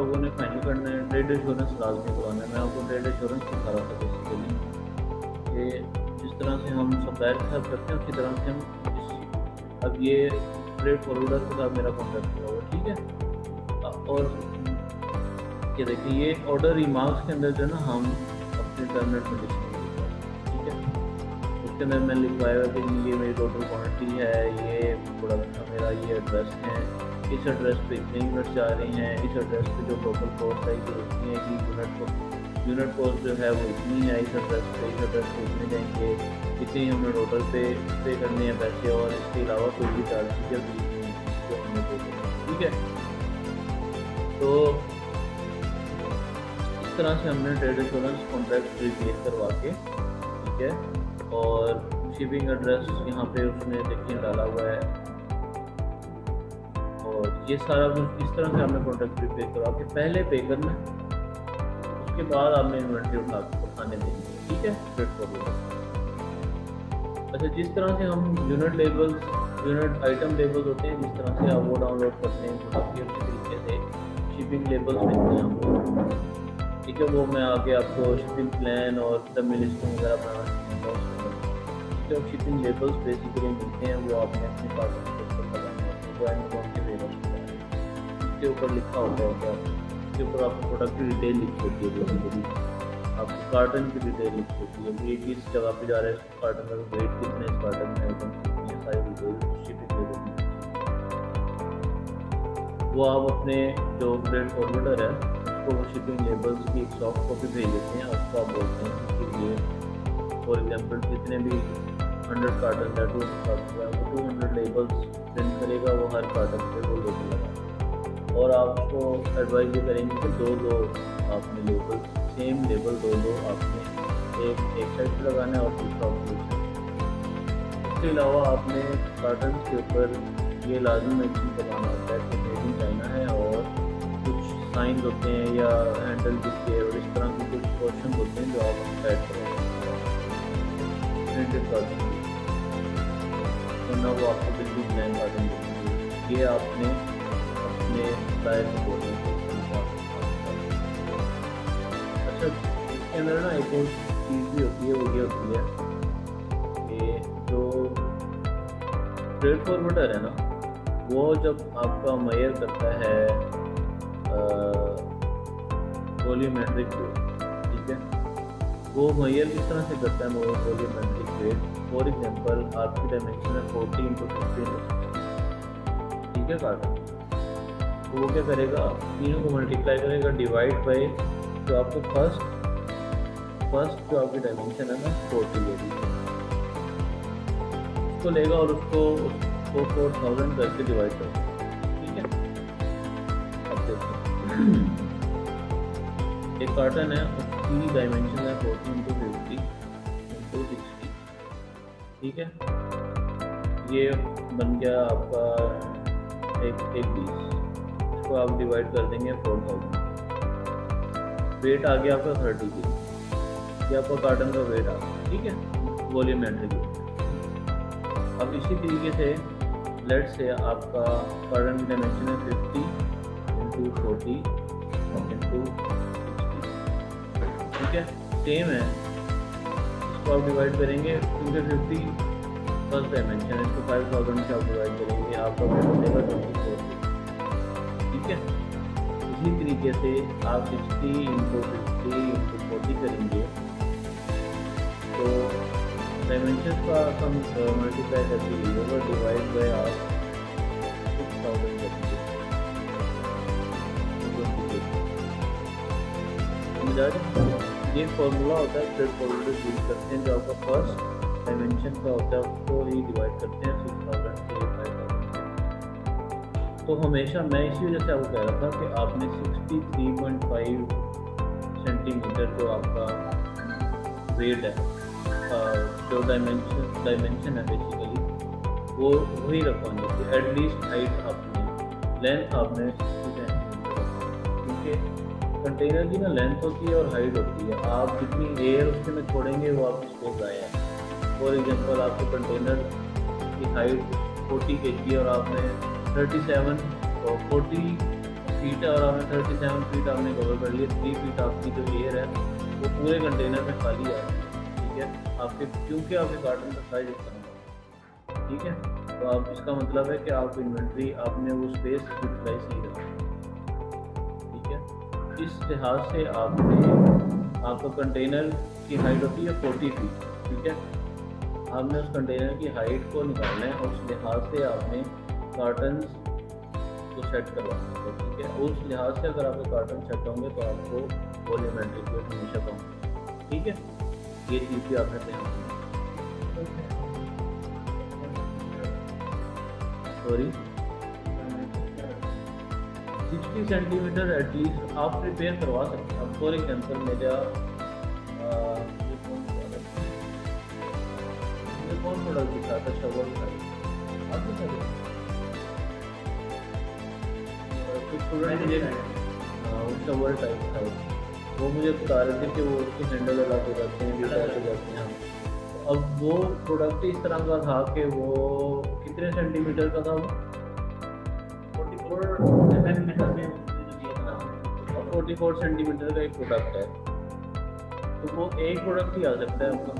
लोगों ने फाइनल करना है, ट्रेड इंश्योरेंस लाजमी करवाना है। मैं आपको ट्रेड इंश्योरेंस दिखा रहा था बेसिकली कि जिस तरह से हम सप्लायर के साथ करते हैं उसी तरह से हम अब ये ट्रेड फॉरवर्डर के साथ मेरा कॉन्टैक्ट हुआ हुआ, ठीक है। और ये देखिए, ये ऑर्डर रिमार्क्स के अंदर जो है ना हम अपने टर्म एंड कंडीशन में लिखवा हैं, ठीक है। उसके अंदर मैंने लिखवाया हुआ कि ये मेरी टोटल क्वांटिटी है, ये प्रोडक्ट का मेरा ये एड्रेस है, इस एड्रेस पे इतने यूनिट जा रही हैं, इस एड्रेस पे जो टोटल कॉस्ट है ये इतनी है कि यूनिट कॉस्ट जो है वो इतनी है, इस एड्रेस पे इतने जाएंगे, इतनी हमने टोटल पे करने हैं पैसे, और इसके अलावा कोई भी चार्ज जो हमने पे करना है, ठीक है। तो इस तरह से हमने ट्रेड इंश्योरेंस कॉन्ट्रैक्ट रिप्लेस करवा के, ठीक है। और शिपिंग एड्रेस यहाँ पे उसने देखिए डाला हुआ है, और ये सारा कुछ इस तरह से हमने कॉन्ट्रैक्ट रिप्लेस करवा के पहले पे करना है, उसके बाद आपने इन्वेंट्री उठाने देंगे, ठीक है। Trade forward. अच्छा, जिस तरह से हम unit labels, unit item labels होते हैं, जिस तरह से आप वो डाउनलोड करते हैं काफ़ी अच्छे तरीके से शिपिंग लेबल्स मिलते हैं आपको, ठीक है। वो मैं आगे आपको शिपिंग प्लान और डमी लिस्टिंग वगैरह बनाना सीखूँगा उसमें, ठीक है। शिपिंग लेबल्स बेसिकली मिलते हैं, वो आपने अपने कार्टन के ऊपर लगाने हैं, वो एमेज़ॉन के वेबसाइट पर उसके ऊपर लिखा होता है क्या, उसके ऊपर आपको प्रोडक्ट की डिटेल लिखी होती है, बेसिकली आपको कार्टन की डिटेल लिखी होती है, ये किस जगह पे जा रहा है, इस कार्टन का वेट कितने, इस कार्टन में आइटम कितनी है, सारी डिटेल शिपिंग लेबल में। वो आप अपने जो ट्रेड फॉरवर्डर है उसको वो शिपिंग लेबल्स की एक सॉफ्ट कॉपी भेज देते हैं, उसको आप बोलते हैं कि ये फॉर एग्जांपल जितने भी 100 कार्टन है, 200 कार्टन है, वो 200 लेबल्स प्रिंट करेगा, वो हर कार्टन पे वो लेबल लगा, और आप उसको एडवाइज ये करेंगे कि दो आपने लेबल, सेम लेबल दो आपने एक साइड पे लगाना है और दूसरा ऑपोजिट साइड। इसके अलावा आपने कार्टन के ऊपर ये लाजमी मेंशन करवाना होता है कि मेड इन चाइना है, और कुछ साइन होते हैं या हैंडल दिखते हैं, और इस तरह के कुछ क्वेश्चन होते हैं जो आप ऐड करेंगे प्रिंटेड कार्टन, वरना वो आपको बिल्कुल ब्लैंक कार्टन देंगे। ये आपने अपने सप्लायर को बोलना है। अच्छा, इसके अंदर ना एक और चीज़ भी होती है, वो ये होती है कि जो ट्रेड फॉरवर्डर है ना, वो जब आपका मेजर करता है वॉल्यूमेट्रिक वेट, ठीक है, वो मेजर किस तरह से करता है वॉल्यूमेट्रिक वेट। फॉर एग्जांपल आपकी डायमेंशन है 40 × 15, ठीक है कार्टन, तो वो क्या करेगा, तीनों को मल्टीप्लाई करेगा, डिवाइड बाई जो आपको फर्स्ट जो आपकी डायमेंशन है ना 40 है, उसको लेगा और उसको 4000 करके डिवाइड करेगा, ठीक है। अब देखिए एक कार्टन है, उसकी डायमेंशन है 40 × 50 × 60, ठीक है। ये बन गया आपका एक पीस, इसको आप डिवाइड कर देंगे 4000, वेट आ गया आपका 30 kg, ये आपका कार्टन का वेट आ गया, ठीक है, वॉल्यूमेट्रिक वेट। अब इसी तरीके से लेट से आपका कार्टन की डायमेंशन है 50 × 40 × 60, ठीक है, सेम है। इसको आप डिवाइड करेंगे क्योंकि 50 फर्स्ट डायमेंशन है, इसको 5000 से आप डिवाइड करेंगे, आपका वेट बनेगा 24, ठीक है। इसी तरीके से आप 60 × 50 × 40 करेंगे, तो डायमेंशन का हम मल्टीप्लाई करके ये होगा, डिवाइड बाय आप 6000 करेंगे, ये फॉर्मूला होता है ट्रेड फॉरवर्डर यूज करते हैं, जो आपका फर्स्ट डायमेंशन का होता है उसको ही डिवाइड करते हैं 6000 से 5000। तो हमेशा मैं इसी वजह से आपको कह रहा था कि आपने 63.5 सेंटीमीटर जो आपका वेट है, जो डायमेंशन है बेसिकली, वो वही रखवानी चाहिए। एटलीस्ट हाइट आपने, लेंथ आपने 60 सेंटीमीटर, क्योंकि कंटेनर की ना लेंथ होती है और हाइट होती है, आप जितनी एयर उसके में छोड़ेंगे वो आपकी स्पेस आएगा। फॉर एग्जांपल आपके कंटेनर की हाइट 40 kg और आपने 37 और 40 फीट है और आपने 37 फीट आपने कवर कर लिया, 3 फीट आपकी जो एयर है वो पूरे कंटेनर में खाली आ रही है, ठीक है, आपके क्योंकि आपके कार्टन का साइज इतना है, ठीक है। तो आप इसका मतलब है कि आप इन्वेंट्री आपने वो स्पेस यूटिलाइज नहीं रखी, ठीक है। इस लिहाज से आपका कंटेनर की हाइट होती है 40 फीट, ठीक है। आपने उस कंटेनर की हाइट को निकालना है और उस लिहाज से आपने कार्टन को सेट करवाना है, ठीक है। उस लिहाज से अगर आपके कार्टन सेट होंगे तो आपको वॉल्यूमेट्रिक वेट हमेशा कम, ठीक है। ये चीज़ भी आपने ध्यान रखना। सॉरी 60 सेंटीमीटर एटलीस्ट आप प्रिपेयर करवा सकते हैं। फॉर एग्जाम्पल मेरा कौन प्रोडक्ट दिखा था, शवर था, आप दिखा दे कुछ प्रोडक्ट मुझे वो शवर टाइप था, वो मुझे बता रहे थे कि वो उसके हैंडल अलग हो जाते हैं, डिटैच हो जाते हैं। अब वो प्रोडक्ट इस तरह का था कि वो कितने सेंटीमीटर का था, वो 44 सेंटीमीटर का एक प्रोडक्ट है। तो वो एक प्रोडक्ट ही आ सकता है आपका,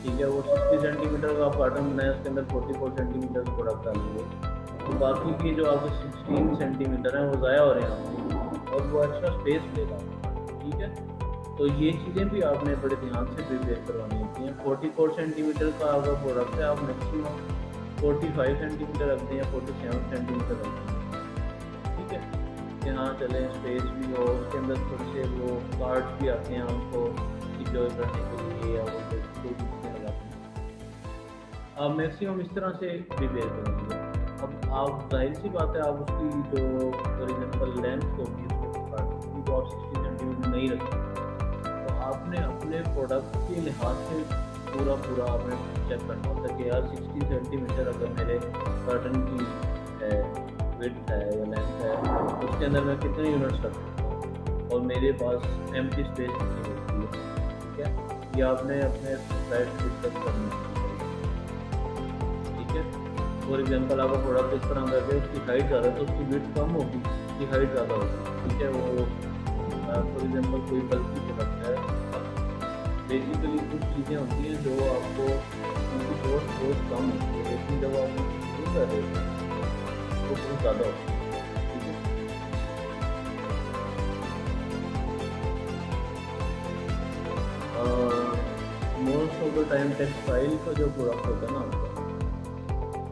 ठीक है। वो 60 सेंटीमीटर का आप कार्टन बनाए, उसके अंदर 44 सेंटीमीटर का प्रोडक्ट डालेंगे, तो बाकी की जो आपके 16 सेंटीमीटर हैं वो ज़ाया हो रहे हैं और वो एक्स्ट्रा स्पेस लेगा, ठीक है। तो ये चीज़ें भी आपने बड़े ध्यान से प्रिपेयर करवानी होती हैं। 44 सेंटीमीटर का अगर प्रोडक्ट है, आप मैक्सिमम 45 सेंटीमीटर रखते हैं, 47 सेंटीमीटर रखते हैं, ठीक है, कि हाँ चलें स्पेस भी हो, उसके अंदर थोड़े से वो कार्ड्स भी आते हैं हमको इंजॉय करने के लिए, या वो कोई चीज़ें लगाते हैं। आप मैक्सिमम इस तरह से प्रिपेयर करेंगे। अब आप जाहिर सी बात है, आप उसकी जो फॉर एग्जाम्पल लेंथ होगी उसकी तो आप 60 सेंटीमीटर नहीं रखेंगे, तो आपने अपने प्रोडक्ट के लिहाज से पूरा आपने चेक करना होता है कि यार 60 सेंटीमीटर अगर मेरे कार्टन की है, विड्थ है या लेंथ है, उसके अंदर मैं कितने यूनिट्स रख सकता हूँ और मेरे पास एम्प्टी स्पेस कितनी होती है, ठीक है। ये आपने अपने साइड डिस्कस करनी है, ठीक है। फॉर एग्जांपल आपका प्रोडक्ट इस तरह का है, उसकी हाइट ज़्यादा है तो उसकी विड्थ कम होगी, उसकी हाइट ज़्यादा होगी, ठीक है। वो फॉर एग्जांपल कोई बल्कि प्रोडक्ट है, बेसिकली कुछ चीज़ें होती हैं जो आपको उनकी कॉस्ट बहुत कम होती है, लेकिन जब आप उनको शुरू कर रहे हैं तो बहुत ज़्यादा होती है, ठीक है। Most of the time textile का जो प्रोडक्ट होता है ना, आपका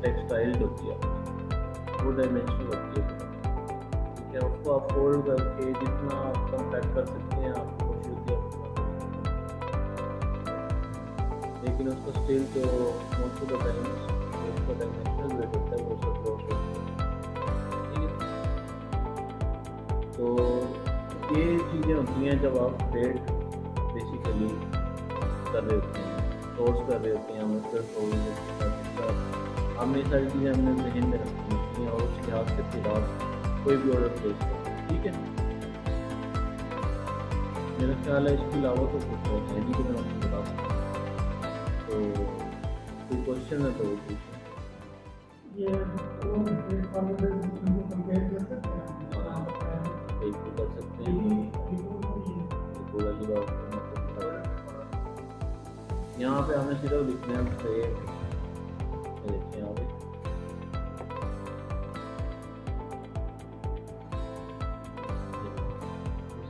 टेक्सटाइल होती है वो डायमेंशनल होती है, ठीक है। उसको आप फोल्ड करके जितना आप कॉम्पैक्ट कर सकते हैं आप कोशिश होती है, लेकिन उसका स्टिल जो मोस्ट ऑफ द टाइम उसका डायमेंशनल वेट होता है वो सब क्रॉस होता है, ठीक है। तो ये चीज़ें होती हैं जब आप ट्रेड बेसिकली कर रहे होते हैं, सोर्स कर रहे होते हैं, हमने ये सारी चीज़ें हमने जहन में रखनी होती हैं और उस लिहाज से फिर आप कोई भी ऑर्डर प्लेस करें, ठीक है। मेरा ख्याल है इसके अलावा तो कुछ बहुत है नहीं कि मैं आपको बता सकता। तो कोई क्वेश्चन है तो वो पूछें। ये कंपेयर कर सकते हैं, बिल्कुल कर सकते हैं। पूरा जवाब यहाँ पे हमें सिर्फ लिखना है ट्रेड, देखिए यहाँ पे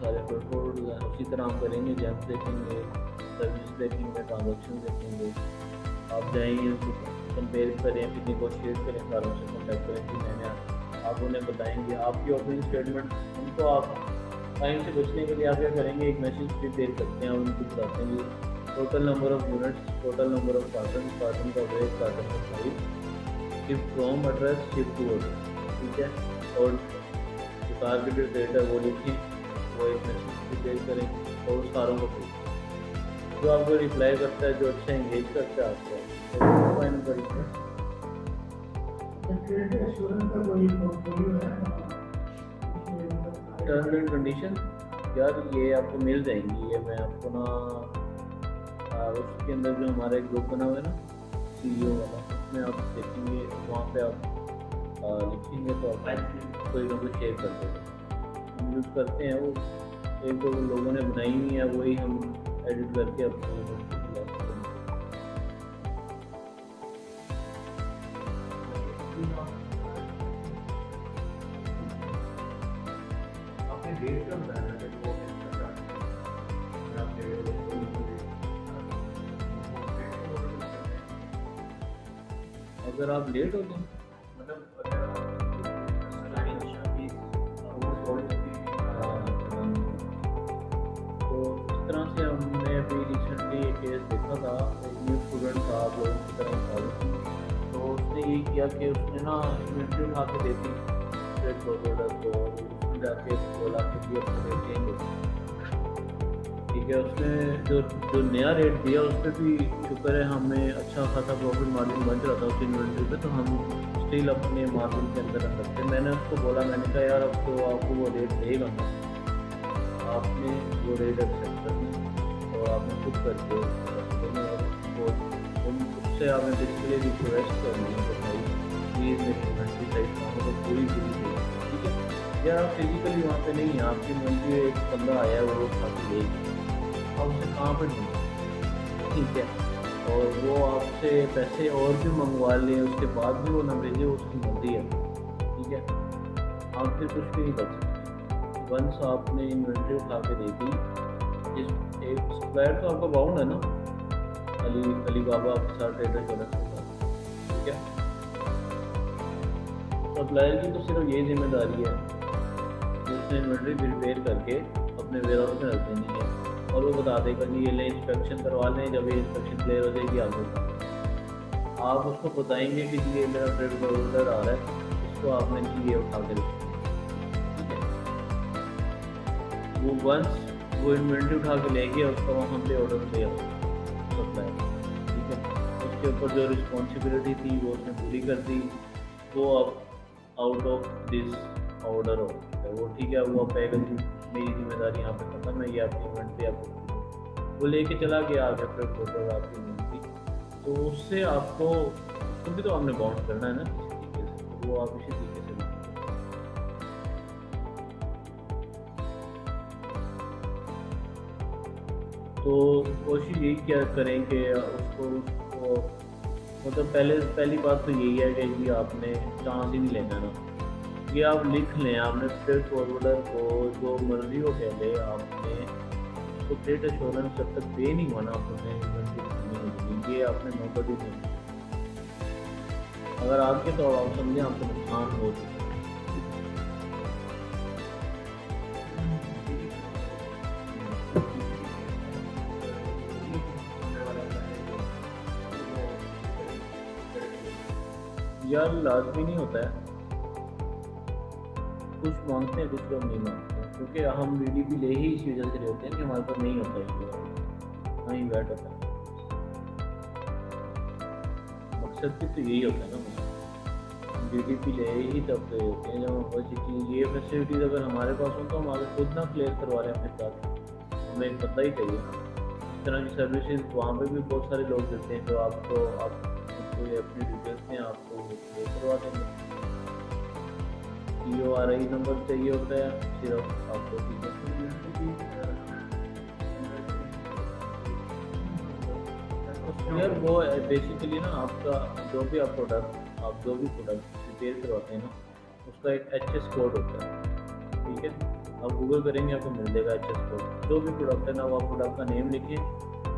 सारे कोड उसी तरह हम करेंगे, जैम देखेंगे, सर्विस देखेंगे, ट्रांजेक्शन देखेंगे। आप जाएंगे उसको कंपेयर करें, फिर निगोशिएट करें, सारों से कॉन्टैक्ट करें कि मैंने आप उन्हें बताएंगे आपकी ओपनिंग स्टेटमेंट। उनको आप टाइम से बचने के लिए आप क्या करेंगे, एक मैसेज प्रिपेयर करते हैं, उनको बताते हैं total number of units, total number of carton, carton का वेट, कार्टन का size, shift from address, shift to order, ठीक है। और जो टारगेटेड डेट है वो लिखें, वो एक मैसेज प्रिपेयर करें और उस सारों को भेजें। जो आपको रिप्लाई करता है, जो अच्छा एंगेज करता है आपको, टर्म्स एंड कंडीशन यार ये आपको मिल जाएंगी। ये मैं आपको ना उसके अंदर जो हमारा एक ग्रुप बना हुआ है ना CEO वाला, उसमें आप देखेंगे, वहाँ पे आप लिखेंगे तो आप कोई ना कोई शेयर कर देंगे। हम यूज़ करते हैं, वो एक दो लोगों ने बनाई हुई है, वही हम एडिट करके अपने आपने डेट का बताया ना कि वो अगर आप लेट हो गए मतलब तो इस तरह से हमने अभी रिसेंटली एक केस देखा था, एक न्यू स्टूडेंट था, आप लोगों की तरह था, तो उसने ये किया कि उसने ना इन्वेंट्री उठा के दे दी ट्रेड प्रोवाइडर को, और उसने जाके बोला कि ये अपना रेट चेंज हो, ठीक है। उसने जो जो नया रेट दिया उस पर भी शुक्र है हमें अच्छा खासा प्रॉफिट मार्जिन बच रहा था उस इन्वेंट्री पे, तो हम स्टिल अपने मार्जिन के अंदर रख सकते। मैंने उसको बोला, मैंने कहा यार अब तो आपको वो रेट देगा ना, आपने वो रेट एक्सेप्ट करना है और आपने खुद करके उससे आपने बेसिकली रिक्वेस्ट करनी है कि भाई प्लीज़ मेरी इन्वेंट्री साइज काम तो पूरी चाहिए, ठीक है। यार आप फिजिकली वहाँ पे नहीं है, आपकी इन्वेंट्री एक बंदा आया है वो खाती लेगी, आप उसे कहाँ पर ढूंढें, ठीक है। और वो आपसे पैसे और भी मंगवा लें, उसके बाद भी वो ना भेजे, वो उसकी मर्जी है, ठीक है। आप फिर कुछ भी नहीं कर सकते। वंस आपने इन्वेंट्री उठा के दे दी, जिस एक सप्लायर तो आपका बाउंड है ना, अलीबाबा आपके साथ ट्रेडर चौरस के साथ, ठीक है। सप्लायर की तो सिर्फ ये जिम्मेदारी है कि उसने इन्वेंट्री प्रिपेयर करके अपने वेयरहाउस में रख देनी है, और वो बता देगा कि ये ले इंस्पेक्शन करवा लें, जब ये इंस्पेक्शन क्लियर हो जाएगी आप उसको बताएंगे कि जी ये मेरा ट्रेड प्रोवाइडर आ रहा है, इसको आपने जी ये उठा के रखना, ठीक है। वो वंस वो इन्वेंट्री उठा के लेंगे, उसका वहाँ पे ऑर्डर ले आओ सप्लायर, ठीक है। उसके ऊपर जो रिस्पॉन्सिबिलिटी थी वो उसने पूरी कर दी, वो अब आउट ऑफ दिस ऑर्डर हो है वो, ठीक है। वो अब कहेगा जी मेरी जिम्मेदारी यहाँ पे खत्म है, ये आपकी इन्वेंट्री आपको वो लेके चला गया आगे फिर फोटो आपकी इन्वेंट्री, तो उससे आपको क्योंकि तो आपने बाउंड करना है ना किसी तरीके से, तो वो आप इसी तरीके से तो कोशिश यही क्या करें कि उसको मतलब पहली बात तो यही है कि जी आपने चांस ही नहीं लेना ना, ये आप लिख लें, आपने ट्रेड फॉरवर्डर को जो मर्जी हो पहले आपने उसको ट्रेड एश्योरेंस जब तक पे नहीं हुआ ना आपने ये आपने नौबत ही नहीं, अगर आपके तो आप समझें आपको नुकसान हो चुका है। यार लाजमी नहीं होता है, कुछ मांगते हैं कुछ लोग नहीं मांगते हैं, क्योंकि हम डीडीपी ले ही इसी वजह से ले होते हैं कि हमारे पास नहीं होता है, नहीं बैठ होता है। मकसद भी तो यही होता है ना, हम डीडीपी ले ही तब ले होते हैं जब हमारे पास ये फैसिलिटीज़ अगर हमारे पास हो तो हम आगे खुद ना क्लियर करवा रहे हैं अपने साथ, हमें एक पता ही चाहिए ना। इस तरह की सर्विसेज वहाँ पे भी बहुत सारे लोग देते हैं जो आपको आप अपनी डिटेल्स में आपको क्लियर करवा देंगे। PORI नंबर चाहिए होता है सिर्फ आपको, ठीक है। यार वो बेसिकली ना आपका जो भी आप प्रोडक्ट प्रिपेयर करवाते हैं ना, उसका एक HS कोड होता है, ठीक है। आप गूगल करेंगे आपको मिल जाएगा HS कोड, जो भी प्रोडक्ट है ना वो प्रोडक्ट का नेम लिखें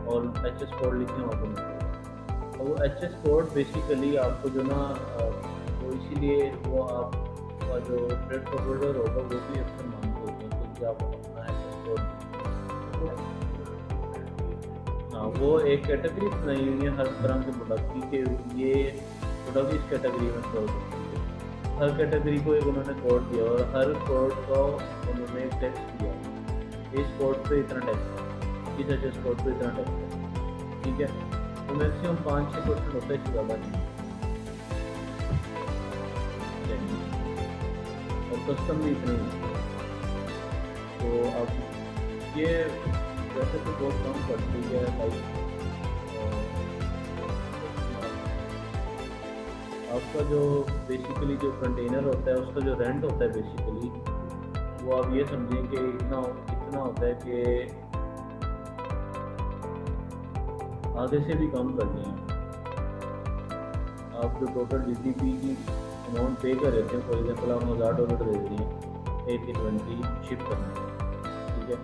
और HS कोड लिखें, आपको मिल जाएगा। और वो HS कोड बेसिकली आपको जो ना वो इसीलिए वो आपका जो ट्रेड फॉरवर्डर होगा वो भी अक्सर मांगते होते हैं, क्योंकि आप अपना HS कोड, हाँ वो एक कैटेगरी बनाई हुई है हर तरह के प्रोडक्ट की कि ये प्रोडक्ट इस कैटेगरी में फॉल करती है। हर कैटेगरी को एक उन्होंने कोड दिया और हर कोड को उन्होंने एक टैक्स दिया, इस कोड पे इतना टैक्स है, इस HS कोड पे इतना टैक्स है, ठीक है। तो मैक्सिमम 5-6% होता है, इससे ज़्यादा नहीं। और कस्टम भी इतनी है, तो अब ये वैसे तो बहुत कम पड़ती है, लाइक आपका जो बेसिकली जो कंटेनर होता है उसका जो रेंट होता है बेसिकली वो आप ये समझें कि इतना होता है कि आधे से भी कम करनी है। आप जो टोटल जीडीपी की अमाउंट पे कर रहे थे, फॉर एग्जाम्पल आप $1000 दे रही हैं एक इन्वेंट्री शिप करने में, ठीक है,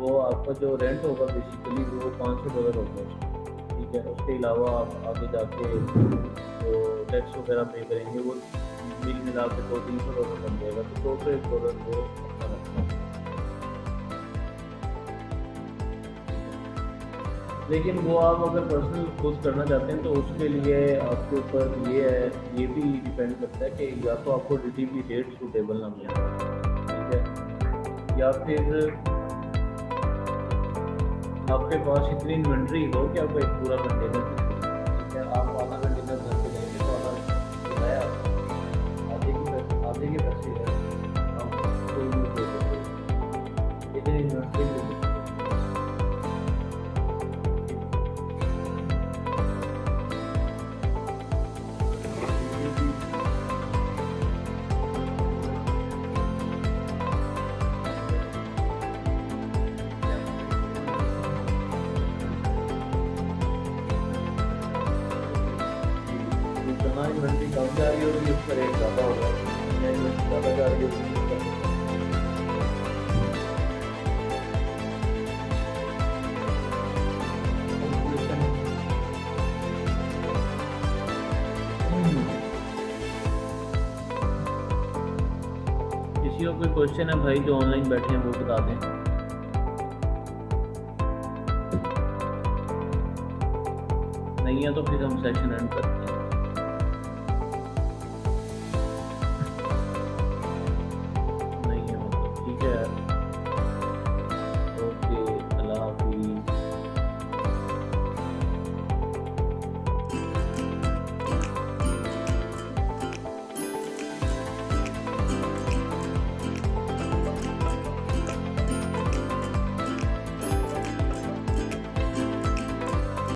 वो आपका जो रेंट होगा बेसिकली वो $500 होगा, ठीक है। उसके अलावा आप आगे जाके जो टैक्स वगैरह पे करेंगे वो मिला के $200-300 बन जाएगा, तो टोटल $1 वो अपना लगता है। लेकिन वो आप अगर पर्सनल खुद करना चाहते हैं तो उसके लिए आपके ऊपर ये भी डिपेंड करता है कि या तो आपको डीटीपी रेट सूटेबल ना मिले, ठीक है, या फिर आपके पास इतनी इन्वेंट्री हो कि आपको एक पूरा कंटेनर, ठीक है, आप आधा कंटेनर घर पे जाएंगे तो आधा किराया आधे के पैसे है आप कोई भी दे सकते, इतनी इन्वेंट्री दे सकते। इन्वेंट्री कम जा रही होगी उसका रेट ज़्यादा होगा, इन्वेंट्री ज़्यादा जा रही होगी उसका किसी को कोई क्वेश्चन है भाई जो ऑनलाइन बैठे हैं वो बता दें। नहीं है तो फिर हम सेशन एंड करते हैं।